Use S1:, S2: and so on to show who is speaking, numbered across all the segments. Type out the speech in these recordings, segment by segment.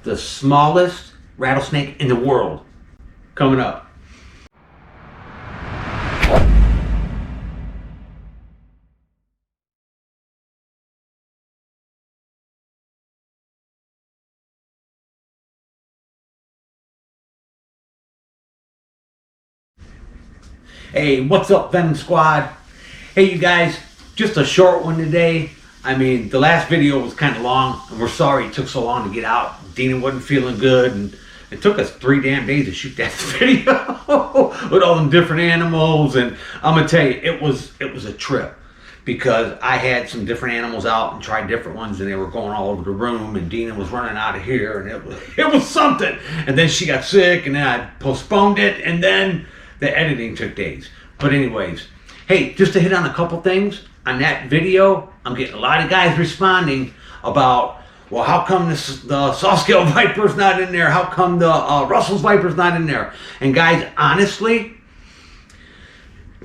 S1: the smallest rattlesnake in the world. Coming up. Hey, what's up, Venom Squad? Hey, you guys, just a short one today. I mean, the last video was kind of long, and we're sorry it took so long to get out. Dina wasn't feeling good, and it took us 3 damn days to shoot that video with all them different animals. And I'm gonna tell you, it was a trip, because I had some different animals out and tried different ones, and they were going all over the room, and Dina was running out of here, and it was something. And then she got sick, and then I postponed it, and then the editing took days. But anyways, hey, just to hit on a couple things on that video, I'm getting a lot of guys responding about, well, how come the saw-scale viper's not in there? How come the Russell's viper's not in there? And guys, honestly,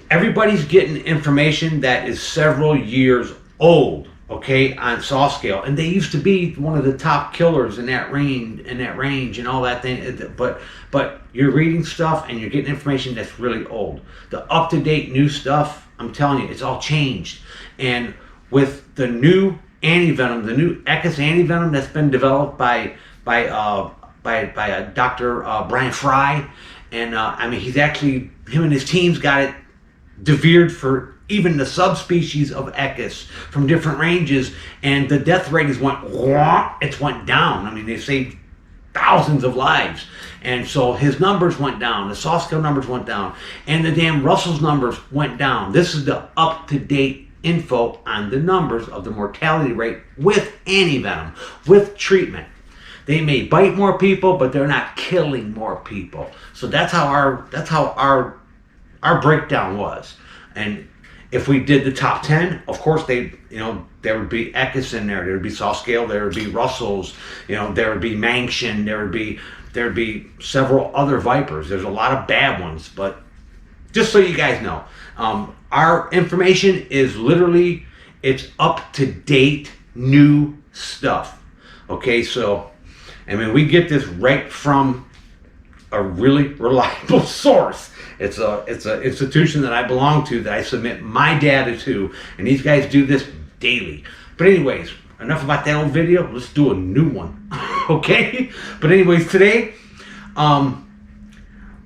S1: everybody's getting information that is several years old, okay, on saw scale, and they used to be one of the top killers in that range and all that thing. But you're reading stuff and you're getting information that's really old. The up-to-date new stuff, I'm telling you, it's all changed. And with the new anti-venom, the new Echis anti-venom that's been developed by Dr. Brian Fry, and I mean, he's actually, him and his team's got it devered for even the subspecies of Echis from different ranges, and the death rate went down. I mean, they saved thousands of lives, and so his numbers went down, the saw scale numbers went down, and the damn Russell's numbers went down. This is the up-to-date info on the numbers of the mortality rate with anti-venom, with treatment. They may bite more people, but they're not killing more people. So that's how our breakdown was. And if we did the top 10, of course there would be Echis in there, there would be saw scale, there would be Russells, there would be Manxion, there would be several other vipers. There's a lot of bad ones, but just so you guys know, our information is literally, it's up to date new stuff. Okay, so I mean, we get this right from a really reliable source. It's an institution that I belong to, that I submit my data to, and these guys do this daily. But anyways, enough about that old video. Let's do a new one, okay? But anyways, today we're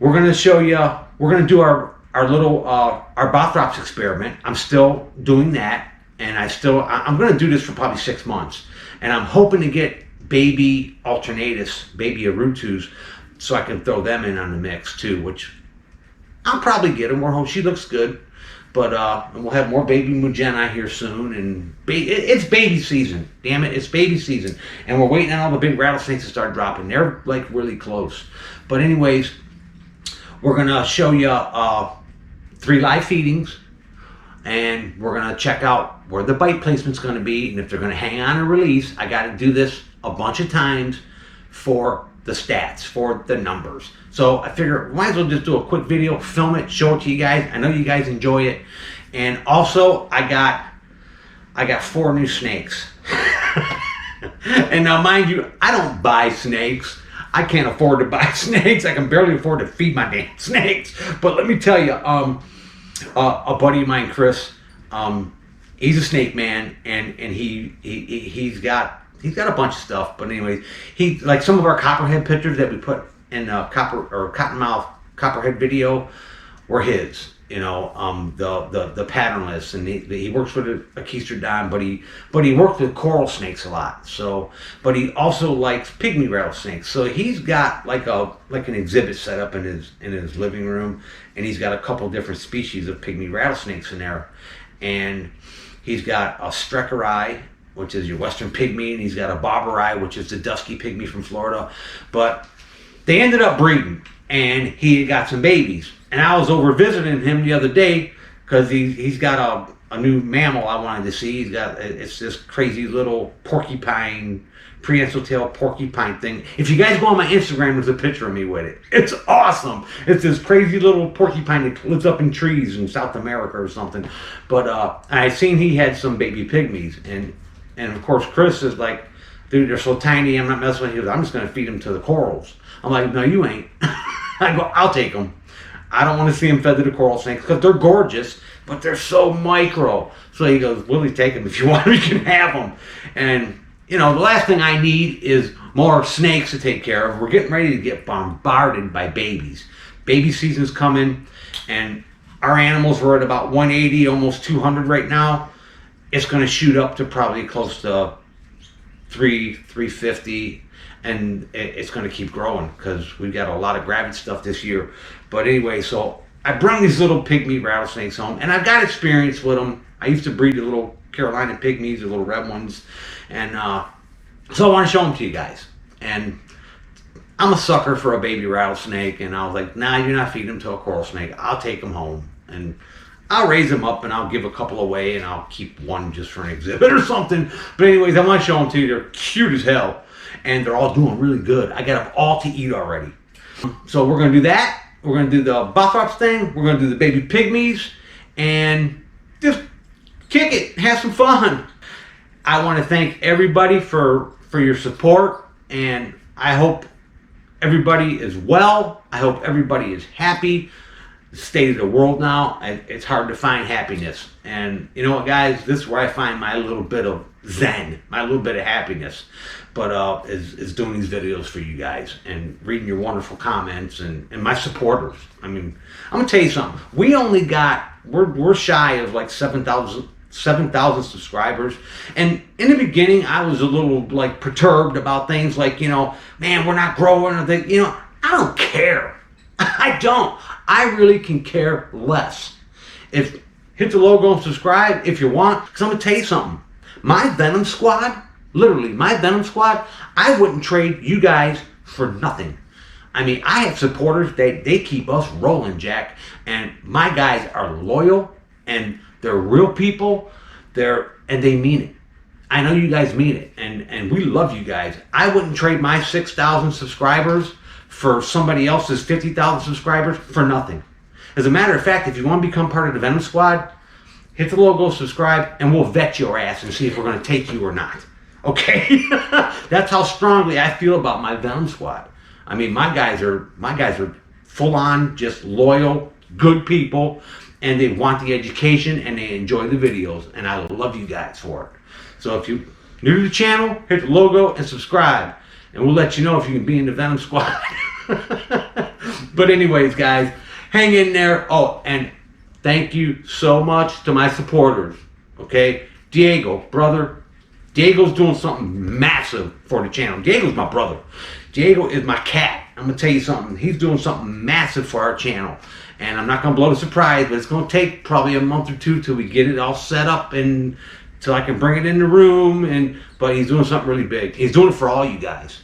S1: gonna show you. We're gonna do our little our bothrops experiment. I'm still doing that, and I'm gonna do this for probably 6 months, and I'm hoping to get baby alternatus, baby arutus, so I can throw them in on the mix too, which I'll probably get them. She looks good, but and we'll have more baby Mugeni here soon, and it's baby season. Damn it, it's baby season, and we're waiting on all the big rattlesnakes to start dropping. They're like really close. But anyways, we're gonna show you 3 live feedings, and we're gonna check out where the bite placement's gonna be, and if they're gonna hang on or release. I got to do this a bunch of times for the stats, for the numbers. So I figure might as well just do a quick video, film it, show it to you guys. I know you guys enjoy it. And also I got 4 new snakes. And now mind you, I don't buy snakes. I can't afford to buy snakes. I can barely afford to feed my damn snakes. But let me tell you, a buddy of mine, Chris, he's a snake man, and he's got a bunch of stuff. But anyways, he, like some of our copperhead pictures that we put in cottonmouth copperhead video were his. The patternless, and he works with a keister Don, but he works with coral snakes a lot. So, but he also likes pygmy rattlesnakes. So he's got like an exhibit set up in his living room, and he's got a couple different species of pygmy rattlesnakes in there, and he's got a streckeri, which is your western pygmy, and he's got a bobberi, which is the dusky pygmy from Florida. But they ended up breeding, and he got some babies. And I was over visiting him the other day because he's got a new mammal I wanted to see. It's this crazy little porcupine, prehensile tail porcupine thing. If you guys go on my Instagram, there's a picture of me with it. It's awesome. It's this crazy little porcupine that lives up in trees in South America or something. But I seen he had some baby pygmies, and of course Chris is like, dude, they're so tiny, I'm not messing with you. I'm just going to feed them to the corals. I'm like, no, you ain't. I go, I'll take them. I don't want to see them fed to the coral snakes because they're gorgeous, but they're so micro. So he goes, Willie, take them if you want. You can have them. And, you know, the last thing I need is more snakes to take care of. We're getting ready to get bombarded by babies. Baby season's coming, and our animals were at about 180, almost 200 right now. It's going to shoot up to probably close to 350, and it's going to keep growing because we've got a lot of gravid stuff this year. But anyway, so I bring these little pygmy rattlesnakes home, and I've got experience with them. I used to breed the little Carolina pygmies, the little red ones, and so I want to show them to you guys. And I'm a sucker for a baby rattlesnake, and I was like, nah, you're not feeding them to a coral snake. I'll take them home, and I'll raise them up, and I'll give a couple away, and I'll keep one just for an exhibit or something. But anyways, I want to show them to you. They're cute as hell, and they're all doing really good. I got them all to eat already. So we're going to do that. We're going to do the bothrops thing. We're going to do the baby pygmies, and just kick it, have some fun. I want to thank everybody for your support, and I hope everybody is well. I hope everybody is happy. The state of the world now, it's hard to find happiness. And you know what, guys? This is where I find my little bit of zen, my little bit of happiness. But is doing these videos for you guys and reading your wonderful comments and my supporters. I mean, I'm gonna tell you something. We only got, we're shy of like 7,000 subscribers. And in the beginning, I was a little like perturbed about things like, you know, man, we're not growing. Or you know, I don't care. I don't. I really can care less. If hit the logo and subscribe if you want, because I'm gonna tell you something. My Venom squad, literally my Venom squad, I wouldn't trade you guys for nothing. I mean, I have supporters, they keep us rolling, Jack. And my guys are loyal, and they're real people. And they mean it. I know you guys mean it, and we love you guys. I wouldn't trade my 6,000 subscribers for somebody else's 50,000 subscribers for nothing. As a matter of fact, if you want to become part of the Venom squad, hit the logo, subscribe, and we'll vet your ass and see if we're going to take you or not. Okay? That's how strongly I feel about my Venom squad. I mean, my guys are full on, just loyal, good people, and they want the education and they enjoy the videos, and I love you guys for it. So if you're new to the channel, hit the logo and subscribe, and we'll let you know if you can be in the Venom squad. But anyways, guys, hang in there. Oh, and thank you so much to my supporters. Okay, Diego, brother. Diego's doing something massive for the channel. Diego's my brother. Diego is my cat. I'm gonna tell you something. He's doing something massive for our channel. And I'm not gonna blow the surprise, but it's gonna take probably a month or two till we get it all set up and till I can bring it in the room. But he's doing something really big. He's doing it for all you guys.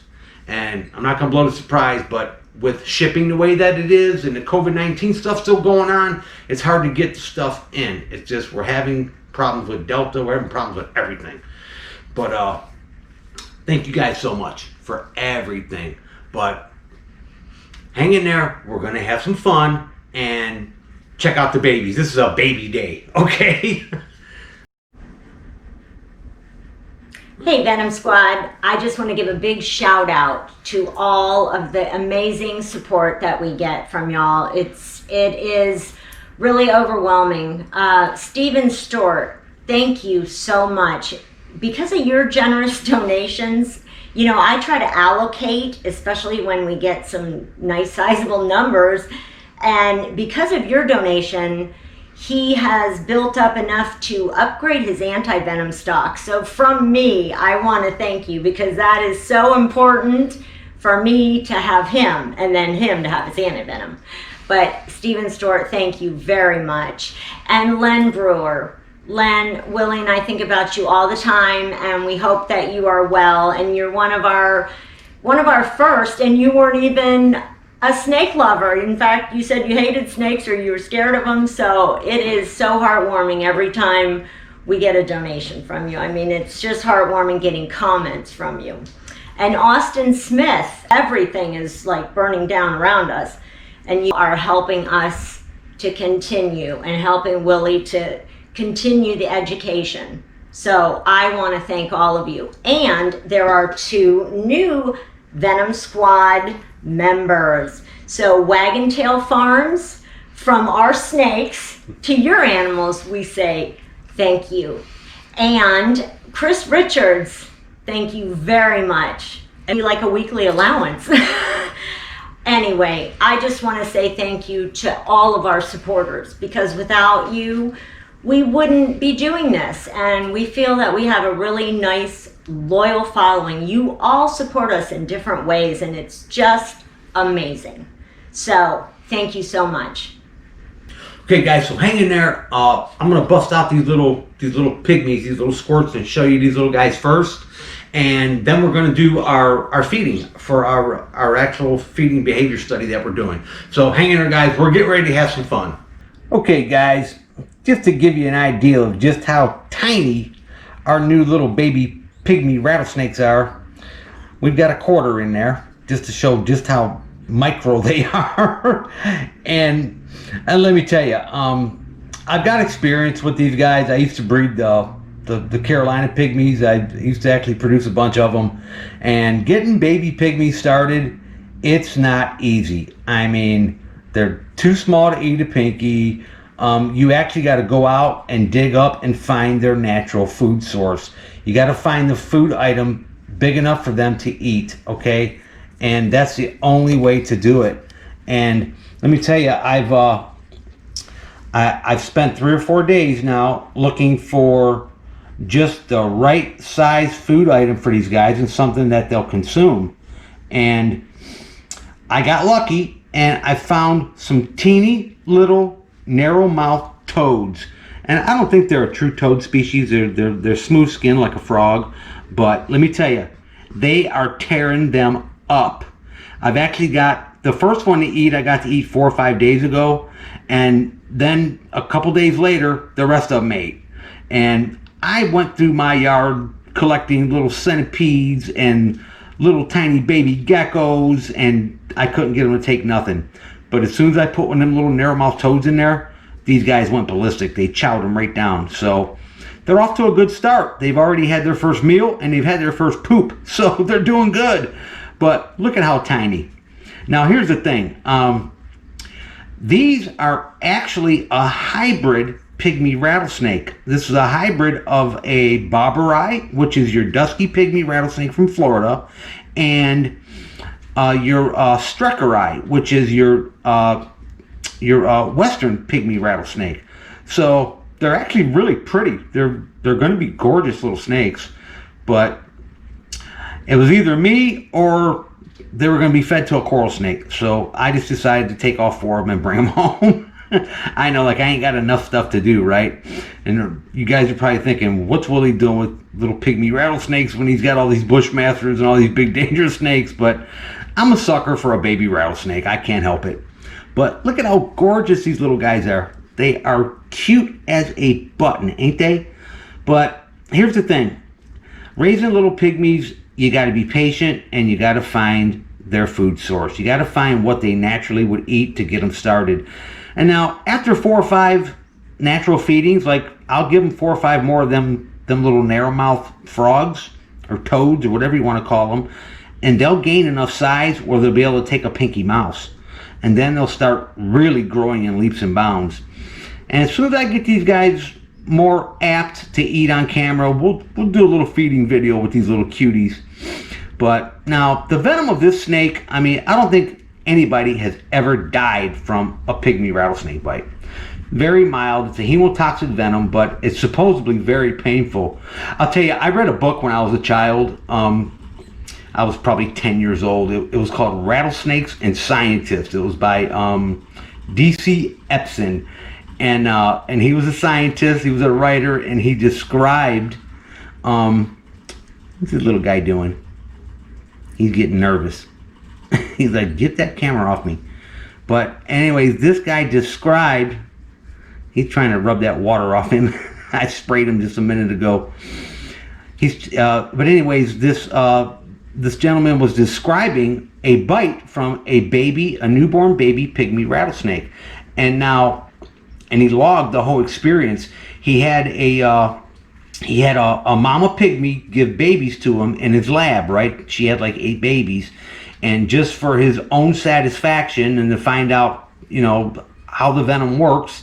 S1: And I'm not gonna blow the surprise, but with shipping the way that it is and the COVID-19 stuff still going on, it's hard to get the stuff in. It's just we're having problems with Delta, we're having problems with everything. But thank you guys so much for everything. But hang in there, we're gonna have some fun and check out the babies. This is a baby day, okay?
S2: Hey Venom Squad, I just want to give a big shout out to all of the amazing support that we get from y'all. It is really overwhelming. Steven Stewart, thank you so much. Because of your generous donations, you know, I try to allocate, especially when we get some nice sizable numbers, and because of your donation, he has built up enough to upgrade his anti-venom stock. So from me, I want to thank you, because that is so important for me to have him and then him to have his anti-venom. But Steven Stewart, thank you very much. And Len Brewer. Len, Willie and I think about you all the time, and we hope that you are well, and you're one of our first, and you weren't even a snake lover. In fact, you said you hated snakes or you were scared of them, so it is so heartwarming every time we get a donation from you. I mean, it's just heartwarming getting comments from you. And Austin Smith, everything is like burning down around us, and you are helping us to continue and helping Willie to continue the education So I want to thank all of you. And there are 2 new Venom Squad members. So Wagon Tail Farms, from our snakes to your animals, we say thank you. And Chris Richards, thank you very much. And you like a weekly allowance. Anyway, I just want to say thank you to all of our supporters, because without you, we wouldn't be doing this. And we feel that we have a really nice, loyal following. You all support us in different ways, and it's just amazing. So thank you so much.
S1: Okay, guys, so hang in there. I'm gonna bust out these little pygmies, these little squirts, and show you these little guys first, and then we're gonna do our feeding for our actual feeding behavior study that we're doing. So hang in there, guys. We're getting ready to have some fun. Okay, guys, just to give you an idea of just how tiny our new little baby pygmy rattlesnakes are, we've got a quarter in there just to show just how micro they are. and let me tell you, I've got experience with these guys. I used to breed the Carolina pygmies. I used to actually produce a bunch of them, and getting baby pygmies started, it's not easy. I mean, they're too small to eat a pinky. You actually got to go out and dig up and find their natural food source. You got to find the food item big enough for them to eat, okay? And that's the only way to do it. And let me tell you, I've spent 3 or 4 days now looking for just the right size food item for these guys and something that they'll consume. And I got lucky, and I found some teeny little narrow mouth toads. And I don't think they're a true toad species. They're smooth skinned like a frog. But let me tell you, they are tearing them up. I've actually got the first one to eat. I got to eat 4 or 5 days ago, and then a couple days later, the rest of them ate. And I went through my yard collecting little centipedes and little tiny baby geckos, and I couldn't get them to take nothing. But as soon as I put one of them little narrow-mouthed toads in there, these guys went ballistic. They chowed them right down. So they're off to a good start. They've already had their first meal, and they've had their first poop. So they're doing good. But look at how tiny. Now here's the thing. These are actually a hybrid pygmy rattlesnake. This is a hybrid of a bobberi, which is your dusky pygmy rattlesnake from Florida, and your streckeri, which is your western pygmy rattlesnake. So they're actually really pretty. They're going to be gorgeous little snakes, but it was either me or they were going to be fed to a coral snake. So I just decided to take all 4 of them and bring them home. I know, like, I ain't got enough stuff to do, right? And you guys are probably thinking, what's Willie doing with little pygmy rattlesnakes when he's got all these bushmasters and all these big dangerous snakes? But I'm a sucker for a baby rattlesnake. I can't help it. But look at how gorgeous these little guys are. They are cute as a button, ain't they? But here's the thing. Raising little pygmies, you got to be patient, and you got to find their food source. You got to find what they naturally would eat to get them started. And now, after 4 or 5 natural feedings, like, I'll give them 4 or 5 more of them little narrow-mouth frogs or toads or whatever you want to call them, and they'll gain enough size where they'll be able to take a pinky mouse. And then they'll start really growing in leaps and bounds. And as soon as I get these guys more apt to eat on camera, we'll do a little feeding video with these little cuties. But now, the venom of this snake, I mean, I don't think anybody has ever died from a pygmy rattlesnake bite. Very mild. It's a hemotoxic venom, but it's supposedly very painful. I'll tell you, I read a book when I was a child. I was probably 10 years old. It was called Rattlesnakes and Scientists. It was by D.C. Epson. And he was a scientist, he was a writer, and he described, what's this little guy doing? He's getting nervous. He's like, get that camera off me. But anyways, this guy described, he's trying to rub that water off him. I sprayed him just a minute ago. But anyways, this gentleman was describing a bite from a newborn baby pygmy rattlesnake. And he logged the whole experience. He had he had a mama pygmy give babies to him in his lab, right? She had like 8 babies. And just for his own satisfaction and to find out, you know, how the venom works,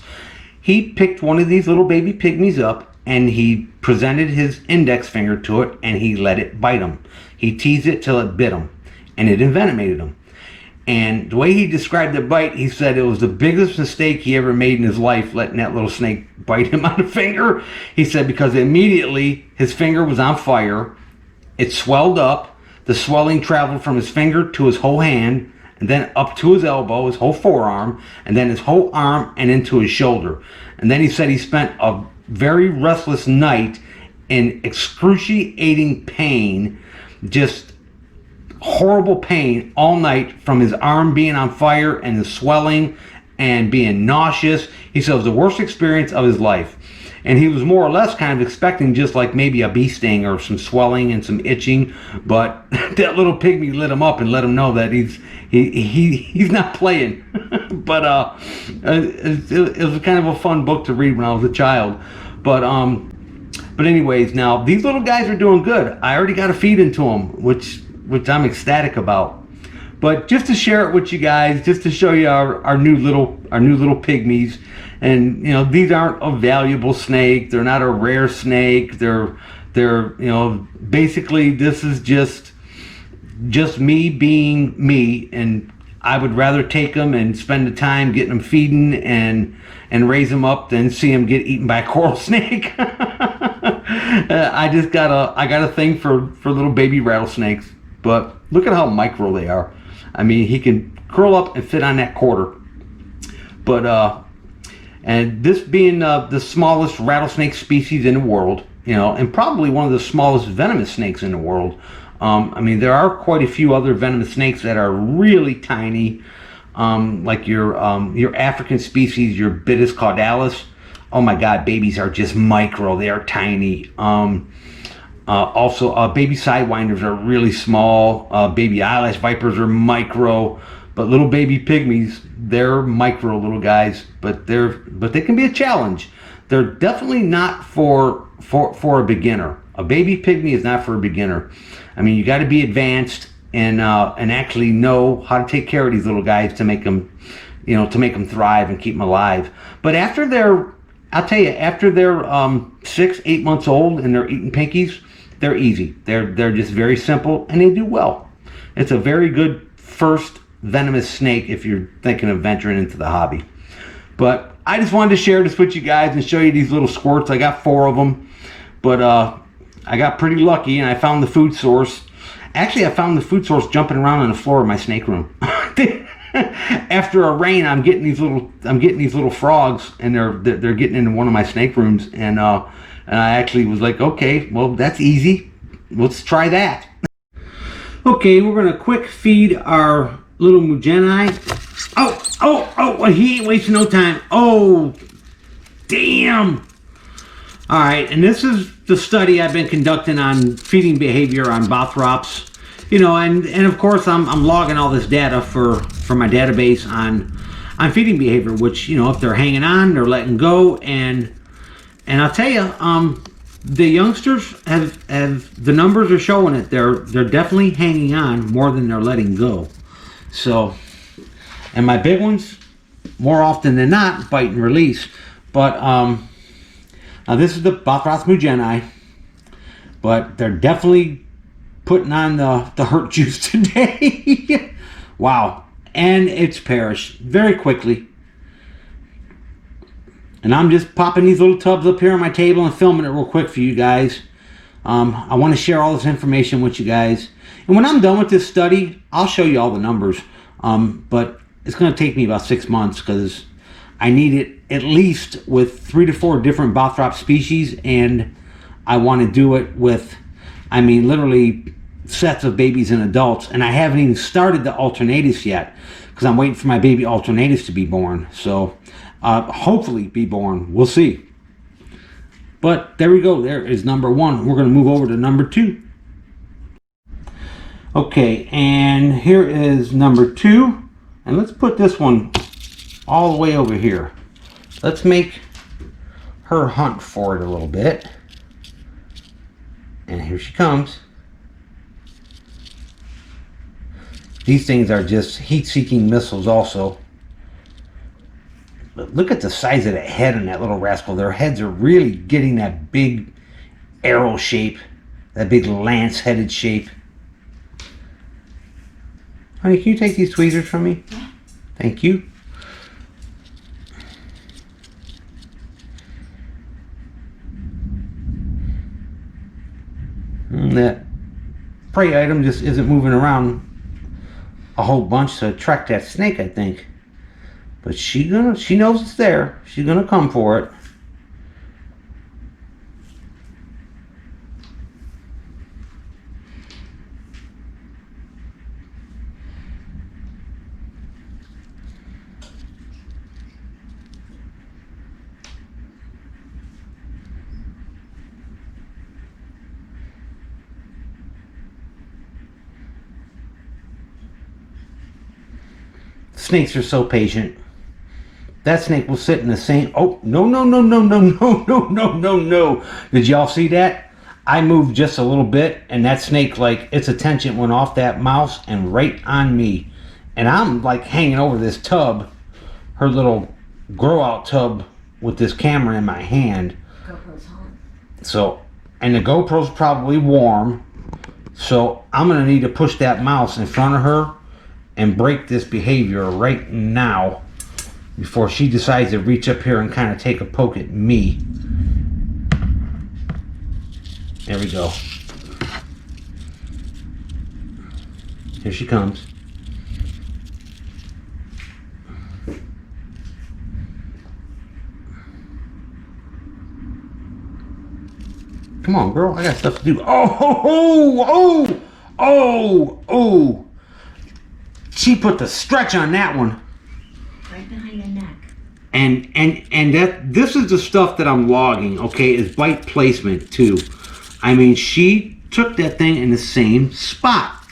S1: he picked one of these little baby pygmies up and he presented his index finger to it and he let it bite him. He teased it till it bit him and it envenomated him. And the way he described the bite, he said it was the biggest mistake he ever made in his life, letting that little snake bite him on the finger. He said because immediately his finger was on fire, it swelled up, the swelling traveled from his finger to his whole hand, and then up to his elbow, his whole forearm, and then his whole arm and into his shoulder. And then he said he spent a very restless night in excruciating pain, just horrible pain all night from his arm being on fire and the swelling and being nauseous. He said it was the worst experience of his life. And he was more or less kind of expecting just like maybe a bee sting or some swelling and some itching, but that little pygmy lit him up and let him know that he's not playing. But it was kind of a fun book to read when I was a child. But anyways, now these little guys are doing good. I already got a feed into them, which I'm ecstatic about. But just to share it with you guys, just to show you our new little pygmies. And you know, these aren't a valuable snake. They're not a rare snake. They're you know, basically this is just me being me, and I would rather take them and spend the time getting them feeding and raise them up than see them get eaten by a coral snake. I got a thing for little baby rattlesnakes. But look at how micro they are. I mean, he can curl up and fit on that quarter. But and this being the smallest rattlesnake species in the world, you know, and probably one of the smallest venomous snakes in the world. I mean, there are quite a few other venomous snakes that are really tiny, like your African species, your Bitis caudalis. Oh my God, babies are just micro. They are tiny. Also, baby sidewinders are really small. Baby eyelash vipers are micro. But little baby pygmies, they're micro little guys, but they can be a challenge. They're definitely not for a beginner. A baby pygmy is not for a beginner. I mean, you got to be advanced and actually know how to take care of these little guys to make them, you know, to make them thrive and keep them alive. But after they're 6-8 months old and they're eating pinkies, they're easy. They're just very simple and they do well. It's a very good first venomous snake if you're thinking of venturing into the hobby. But I just wanted to share this with you guys and show you these little squirts. I got 4 of them, but I got pretty lucky and I found the food source. Actually, I found the food source jumping around on the floor of my snake room. After a rain, I'm getting these little frogs, and they're getting into one of my snake rooms, and I actually was like, okay, well, that's easy. Let's try that. Okay, we're gonna quick feed our little Mugeni. Oh, he ain't wasting no time. Oh, damn. All right, and this is the study I've been conducting on feeding behavior on bothrops. You know, and of course I'm logging all this data for my database on feeding behavior, which, you know, if they're hanging on, they're letting go, and I'll tell you, the youngsters have the numbers are showing it. They're definitely hanging on more than they're letting go. So, and my big ones, more often than not, bite and release. But now this is the Bothrops mugeni, but they're definitely putting on the hurt juice today. Wow. And it's perished very quickly. And I'm just popping these little tubs up here on my table and filming it real quick for you guys. I want to share all this information with you guys. And when I'm done with this study, I'll show you all the numbers. But it's going to take me about 6 months because I need it at least with 3 to 4 different Bothrop species. And I want to do it with, I mean, literally sets of babies and adults. And I haven't even started the alternatus yet because I'm waiting for my baby alternatus to be born. So hopefully be born. We'll see. But there we go. There is number 1. We're going to move over to number 2. Okay, and here is number 2. And let's put this one all the way over here. Let's make her hunt for it a little bit. And here she comes. These things are just heat-seeking missiles also. But look at the size of the head on that little rascal. Their heads are really getting that big arrow shape. That big lance-headed shape. Honey, can you take these tweezers from me?
S2: Yeah.
S1: Thank you. And that prey item just isn't moving around a whole bunch to attract that snake, I think. But she knows it's there. She's gonna come for it. Snakes are so patient. That snake will sit in the same... Oh, no, no, no, no, no, no, no, no, no, no. Did y'all see that? I moved just a little bit, and that snake, like, its attention went off that mouse and right on me. And I'm, like, hanging over this tub, her little grow-out tub with this camera in my hand.
S2: GoPro's on.
S1: So, and the GoPro's probably warm. So, I'm going to need to push that mouse in front of her and break this behavior right now before she decides to reach up here and kind of take a poke at me. There we go. Here she comes. Come on, girl. I got stuff to do. Oh, oh, oh, oh, oh. She put the stretch on that one.
S2: Right behind the neck.
S1: And that this is the stuff that I'm logging, okay, is bite placement too. I mean, she took that thing in the same spot.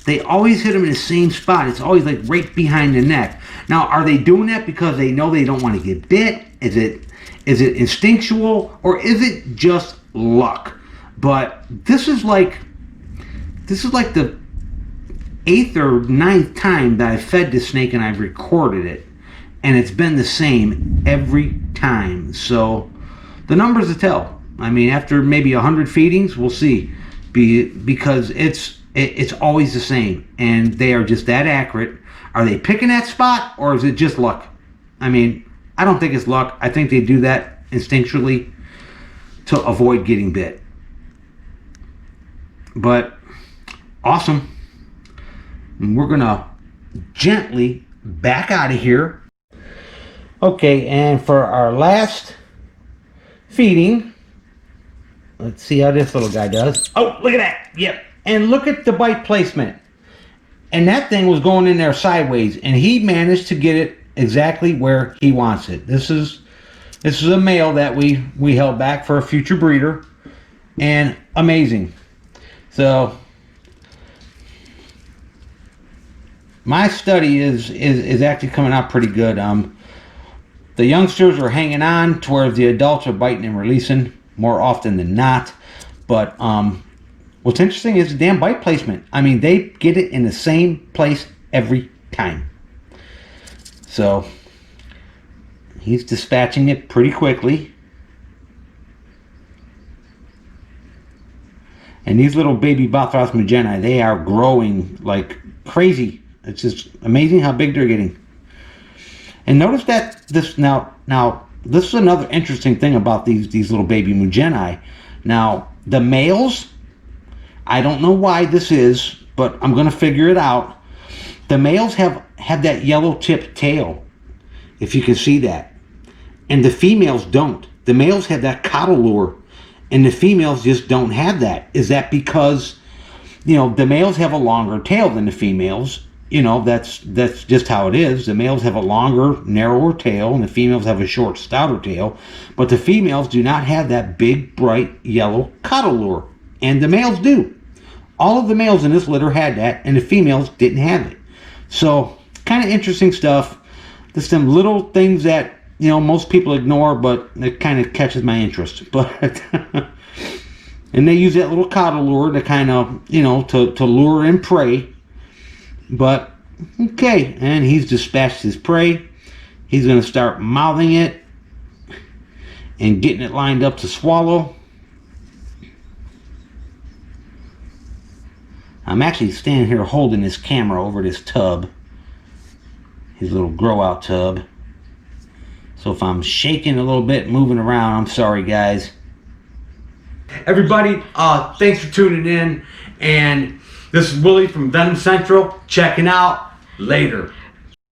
S1: They always hit them in the same spot. It's always like right behind the neck. Now, are they doing that because they know they don't want to get bit? Is it instinctual, or is it just luck? But this is like the 8th or 9th time that I fed this snake and I've recorded it, and it's been the same every time. So the numbers will tell. I mean, after maybe 100 feedings, we'll see, because it's always the same, and they are just that accurate. Are they picking that spot, or is it just luck? I mean, I don't think it's luck. I think they do that instinctually to avoid getting bit. But awesome. We're gonna gently back out of here. Okay, and for our last feeding, let's see how this little guy does. Oh, look at that. Yep. And look at the bite placement. And that thing was going in there sideways, and he managed to get it exactly where he wants it. This is a male that we held back for a future breeder, and amazing. So my study is actually coming out pretty good. The youngsters are hanging on to where the adults are biting and releasing more often than not. But what's interesting is the damn bite placement. I mean, they get it in the same place every time. So he's dispatching it pretty quickly. And these little baby bothrops mageni, they are growing like crazy. It's just amazing how big they're getting. And notice that this now this is another interesting thing about these little baby mageni. Now the males, I don't know why this is, but I'm gonna figure it out. The males have that yellow tipped tail, if you can see that, and the females don't. The males have that coddle lure, and the females just don't have that. Is that because, you know, the males have a longer tail than the females? You know, that's just how it is. The males have a longer, narrower tail, and the females have a short, stouter tail. But the females do not have that big, bright, yellow coddle lure. And the males do. All of the males in this litter had that, and the females didn't have it. So, kind of interesting stuff. Just some little things that, you know, most people ignore, but it kind of catches my interest. But And they use that little coddle lure to kind of, you know, to lure in prey. But, okay, and he's dispatched his prey. He's going to start mouthing it and getting it lined up to swallow. I'm actually standing here holding this camera over this tub, his little grow out tub. So if I'm shaking a little bit, moving around, I'm sorry, guys. Everybody, thanks for tuning in. And this is Willie from Venomcentral checking out. Later.